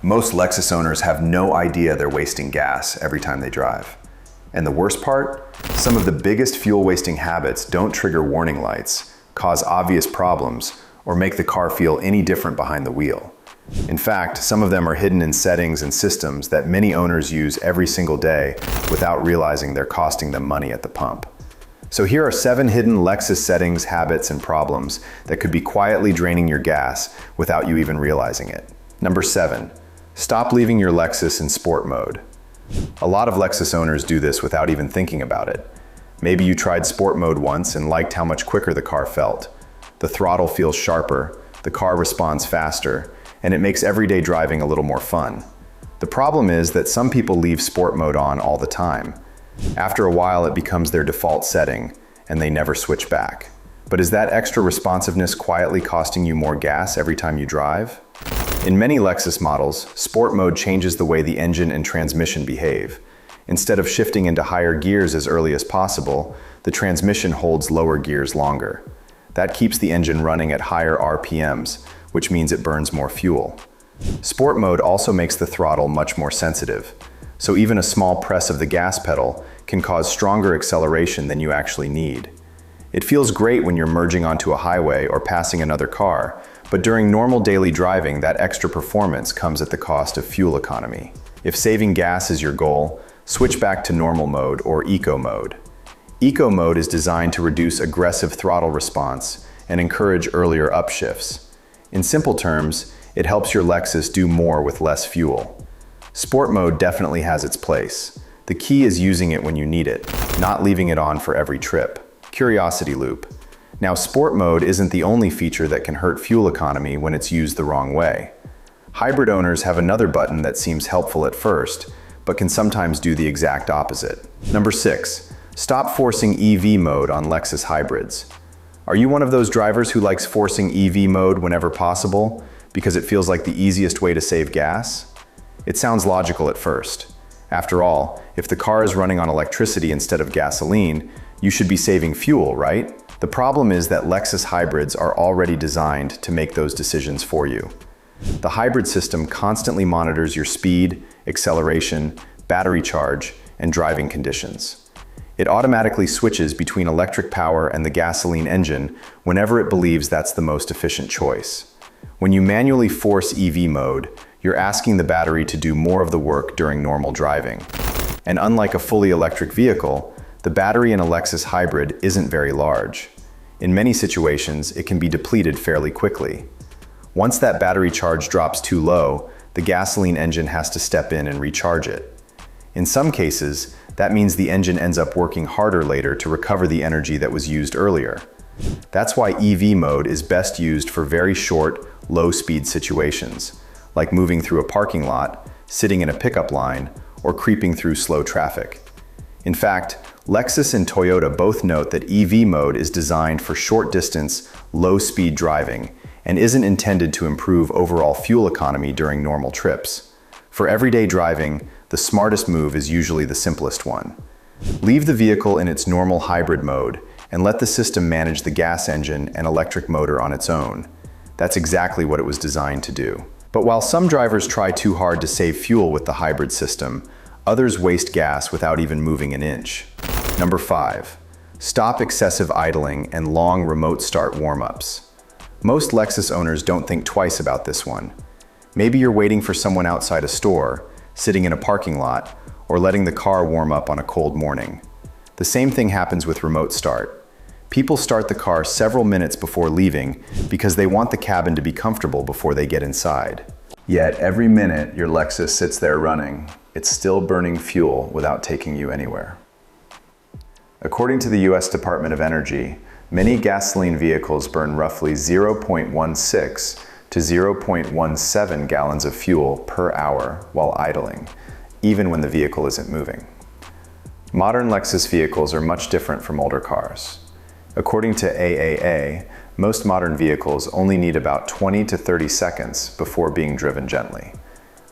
Most Lexus owners have no idea they're wasting gas every time they drive. And the worst part? Some of the biggest fuel-wasting habits don't trigger warning lights, cause obvious problems, or make the car feel any different behind the wheel. In fact, some of them are hidden in settings and systems that many owners use every single day without realizing they're costing them money at the pump. So here are 7 hidden Lexus settings, habits, and problems that could be quietly draining your gas without you even realizing it. Number 7. Stop leaving your Lexus in sport mode. A lot of Lexus owners do this without even thinking about it. Maybe you tried sport mode once and liked how much quicker the car felt. The throttle feels sharper, the car responds faster, and it makes everyday driving a little more fun. The problem is that some people leave sport mode on all the time. After a while, it becomes their default setting, and they never switch back. But is that extra responsiveness quietly costing you more gas every time you drive? In many Lexus models, sport mode changes the way the engine and transmission behave. Instead of shifting into higher gears as early as possible, the transmission holds lower gears longer. That keeps the engine running at higher RPMs, which means it burns more fuel. Sport mode also makes the throttle much more sensitive, so even a small press of the gas pedal can cause stronger acceleration than you actually need. It feels great when you're merging onto a highway or passing another car, but during normal daily driving, that extra performance comes at the cost of fuel economy. If saving gas is your goal, switch back to normal mode or eco mode. Eco mode is designed to reduce aggressive throttle response and encourage earlier upshifts. In simple terms, it helps your Lexus do more with less fuel. Sport mode definitely has its place. The key is using it when you need it, not leaving it on for every trip. Curiosity loop. Now, sport mode isn't the only feature that can hurt fuel economy when it's used the wrong way. Hybrid owners have another button that seems helpful at first, but can sometimes do the exact opposite. Number 6. Stop forcing EV mode on Lexus hybrids. Are you one of those drivers who likes forcing EV mode whenever possible because it feels like the easiest way to save gas? It sounds logical at first. After all, if the car is running on electricity instead of gasoline, you should be saving fuel, right? The problem is that Lexus hybrids are already designed to make those decisions for you. The hybrid system constantly monitors your speed, acceleration, battery charge, and driving conditions. It automatically switches between electric power and the gasoline engine whenever it believes that's the most efficient choice. When you manually force EV mode, you're asking the battery to do more of the work during normal driving. And unlike a fully electric vehicle, the battery in a Lexus hybrid isn't very large. In many situations, it can be depleted fairly quickly. Once that battery charge drops too low, the gasoline engine has to step in and recharge it. In some cases, that means the engine ends up working harder later to recover the energy that was used earlier. That's why EV mode is best used for very short, low-speed situations, like moving through a parking lot, sitting in a pickup line, or creeping through slow traffic. In fact, Lexus and Toyota both note that EV mode is designed for short-distance, low-speed driving and isn't intended to improve overall fuel economy during normal trips. For everyday driving, the smartest move is usually the simplest one. Leave the vehicle in its normal hybrid mode and let the system manage the gas engine and electric motor on its own. That's exactly what it was designed to do. But while some drivers try too hard to save fuel with the hybrid system, others waste gas without even moving an inch. Number 5. Stop excessive idling and long remote start warm-ups. Most Lexus owners don't think twice about this one. Maybe you're waiting for someone outside a store, sitting in a parking lot, or letting the car warm up on a cold morning. The same thing happens with remote start. People start the car several minutes before leaving because they want the cabin to be comfortable before they get inside. Yet every minute your Lexus sits there running, it's still burning fuel without taking you anywhere. According to the US Department of Energy, many gasoline vehicles burn roughly 0.16 to 0.17 gallons of fuel per hour while idling, even when the vehicle isn't moving. Modern Lexus vehicles are much different from older cars. According to AAA, most modern vehicles only need about 20 to 30 seconds before being driven gently.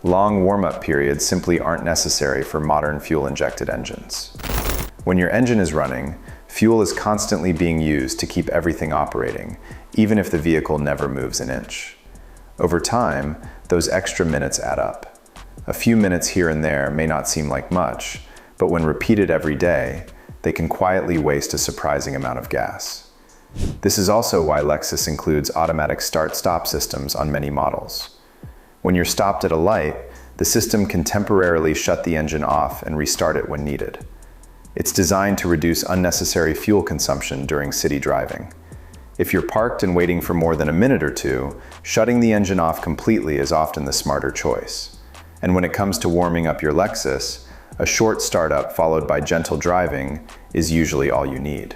Long warm-up periods simply aren't necessary for modern fuel-injected engines. When your engine is running, fuel is constantly being used to keep everything operating, even if the vehicle never moves an inch. Over time, those extra minutes add up. A few minutes here and there may not seem like much, but when repeated every day, they can quietly waste a surprising amount of gas. This is also why Lexus includes automatic start-stop systems on many models. When you're stopped at a light, the system can temporarily shut the engine off and restart it when needed. It's designed to reduce unnecessary fuel consumption during city driving. If you're parked and waiting for more than a minute or two, shutting the engine off completely is often the smarter choice. And when it comes to warming up your Lexus, a short startup followed by gentle driving is usually all you need.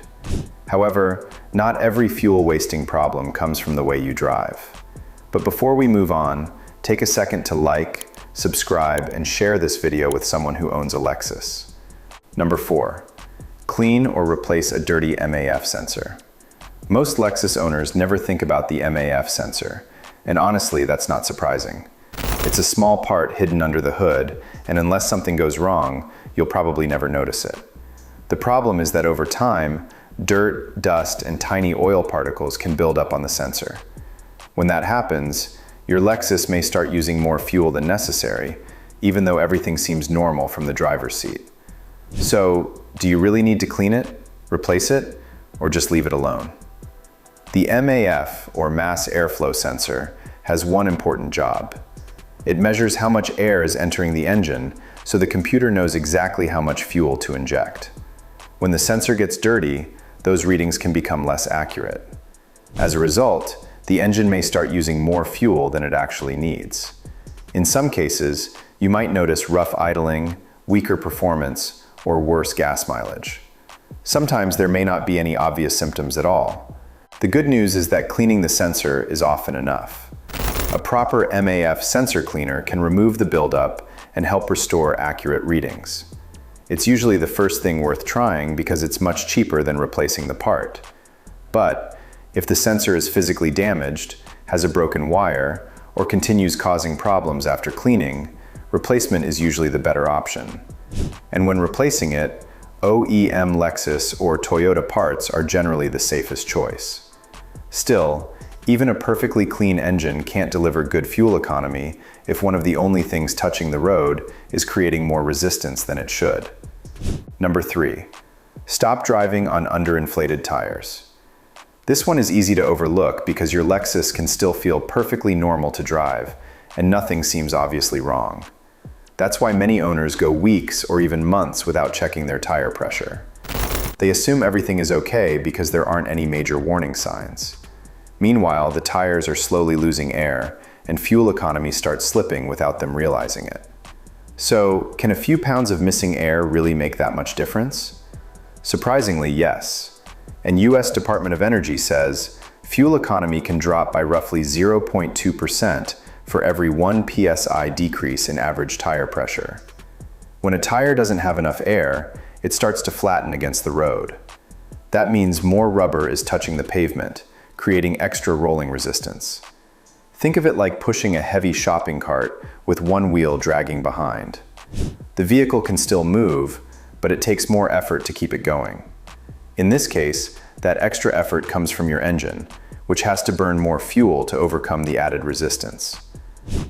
However, not every fuel-wasting problem comes from the way you drive. But before we move on, take a second to like, subscribe, and share this video with someone who owns a Lexus. Number 4. Clean or replace a dirty MAF sensor. Most Lexus owners never think about the MAF sensor, and honestly, that's not surprising. It's a small part hidden under the hood, and unless something goes wrong, you'll probably never notice it. The problem is that over time, dirt, dust, and tiny oil particles can build up on the sensor. When that happens, your Lexus may start using more fuel than necessary, even though everything seems normal from the driver's seat. So, do you really need to clean it, replace it, or just leave it alone? The MAF, or mass airflow sensor, has one important job. It measures how much air is entering the engine, so the computer knows exactly how much fuel to inject. When the sensor gets dirty, those readings can become less accurate. As a result, the engine may start using more fuel than it actually needs. In some cases, you might notice rough idling, weaker performance, or worse gas mileage. Sometimes there may not be any obvious symptoms at all. The good news is that cleaning the sensor is often enough. A proper MAF sensor cleaner can remove the buildup and help restore accurate readings. It's usually the first thing worth trying because it's much cheaper than replacing the part. But if the sensor is physically damaged, has a broken wire, or continues causing problems after cleaning, replacement is usually the better option. And when replacing it, OEM Lexus or Toyota parts are generally the safest choice. Still, even a perfectly clean engine can't deliver good fuel economy if one of the only things touching the road is creating more resistance than it should. Number 3. Stop driving on underinflated tires. This one is easy to overlook because your Lexus can still feel perfectly normal to drive, and nothing seems obviously wrong. That's why many owners go weeks or even months without checking their tire pressure. They assume everything is okay because there aren't any major warning signs. Meanwhile, the tires are slowly losing air, and fuel economy starts slipping without them realizing it. So, can a few pounds of missing air really make that much difference? Surprisingly, yes. And US Department of Energy says fuel economy can drop by roughly 0.2% for every 1 psi decrease in average tire pressure. When a tire doesn't have enough air, it starts to flatten against the road. That means more rubber is touching the pavement, creating extra rolling resistance. Think of it like pushing a heavy shopping cart with one wheel dragging behind. The vehicle can still move, but it takes more effort to keep it going. In this case, that extra effort comes from your engine, which has to burn more fuel to overcome the added resistance.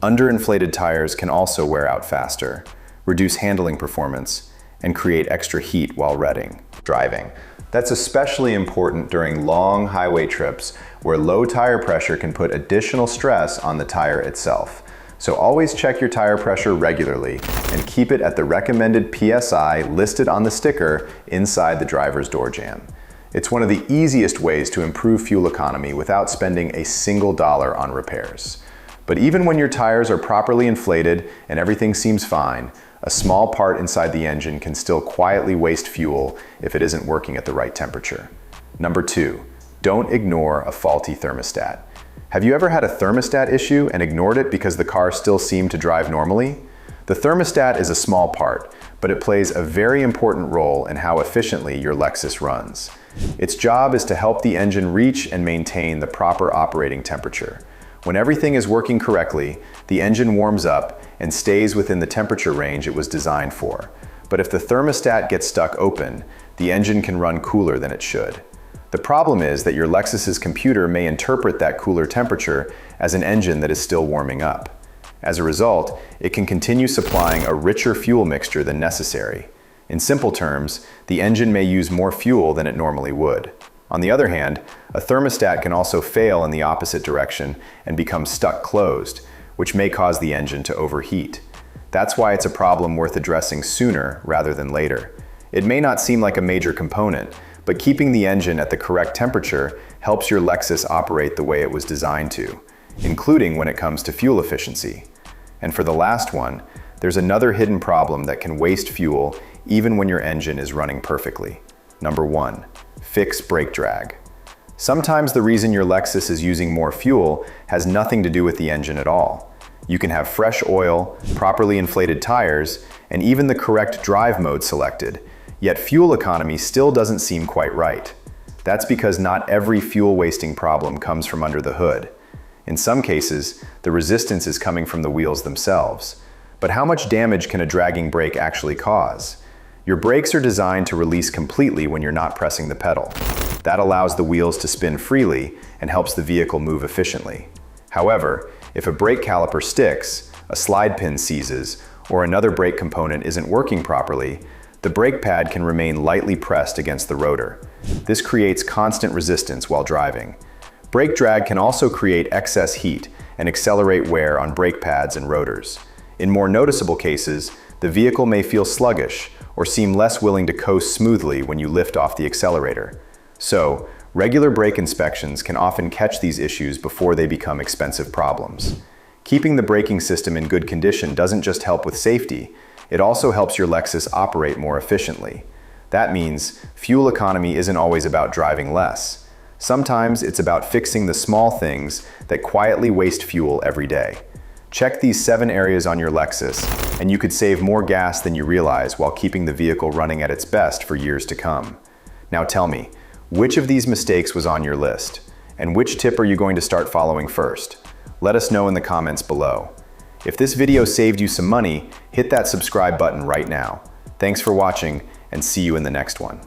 Underinflated tires can also wear out faster, reduce handling performance, and create extra heat while driving. That's especially important during long highway trips where low tire pressure can put additional stress on the tire itself. So always check your tire pressure regularly and keep it at the recommended PSI listed on the sticker inside the driver's door jamb. It's one of the easiest ways to improve fuel economy without spending a single dollar on repairs. But even when your tires are properly inflated and everything seems fine, a small part inside the engine can still quietly waste fuel if it isn't working at the right temperature. Number 2, don't ignore a faulty thermostat. Have you ever had a thermostat issue and ignored it because the car still seemed to drive normally? The thermostat is a small part, but it plays a very important role in how efficiently your Lexus runs. Its job is to help the engine reach and maintain the proper operating temperature. When everything is working correctly, the engine warms up and stays within the temperature range it was designed for. But if the thermostat gets stuck open, the engine can run cooler than it should. The problem is that your Lexus's computer may interpret that cooler temperature as an engine that is still warming up. As a result, it can continue supplying a richer fuel mixture than necessary. In simple terms, the engine may use more fuel than it normally would. On the other hand, a thermostat can also fail in the opposite direction and become stuck closed, which may cause the engine to overheat. That's why it's a problem worth addressing sooner rather than later. It may not seem like a major component, but keeping the engine at the correct temperature helps your Lexus operate the way it was designed to, including when it comes to fuel efficiency. And for the last one, there's another hidden problem that can waste fuel even when your engine is running perfectly. Number 1, fix brake drag. Sometimes the reason your Lexus is using more fuel has nothing to do with the engine at all. You can have fresh oil, properly inflated tires, and even the correct drive mode selected, yet fuel economy still doesn't seem quite right. That's because not every fuel-wasting problem comes from under the hood. In some cases, the resistance is coming from the wheels themselves. But how much damage can a dragging brake actually cause? Your brakes are designed to release completely when you're not pressing the pedal. That allows the wheels to spin freely and helps the vehicle move efficiently. However, if a brake caliper sticks, a slide pin seizes, or another brake component isn't working properly, the brake pad can remain lightly pressed against the rotor. This creates constant resistance while driving. Brake drag can also create excess heat and accelerate wear on brake pads and rotors. In more noticeable cases, the vehicle may feel sluggish or seem less willing to coast smoothly when you lift off the accelerator. So, regular brake inspections can often catch these issues before they become expensive problems. Keeping the braking system in good condition doesn't just help with safety, it also helps your Lexus operate more efficiently. That means fuel economy isn't always about driving less. Sometimes it's about fixing the small things that quietly waste fuel every day. Check these 7 areas on your Lexus, and you could save more gas than you realize while keeping the vehicle running at its best for years to come. Now tell me, which of these mistakes was on your list? And which tip are you going to start following first? Let us know in the comments below. If this video saved you some money, hit that subscribe button right now. Thanks for watching, and see you in the next one.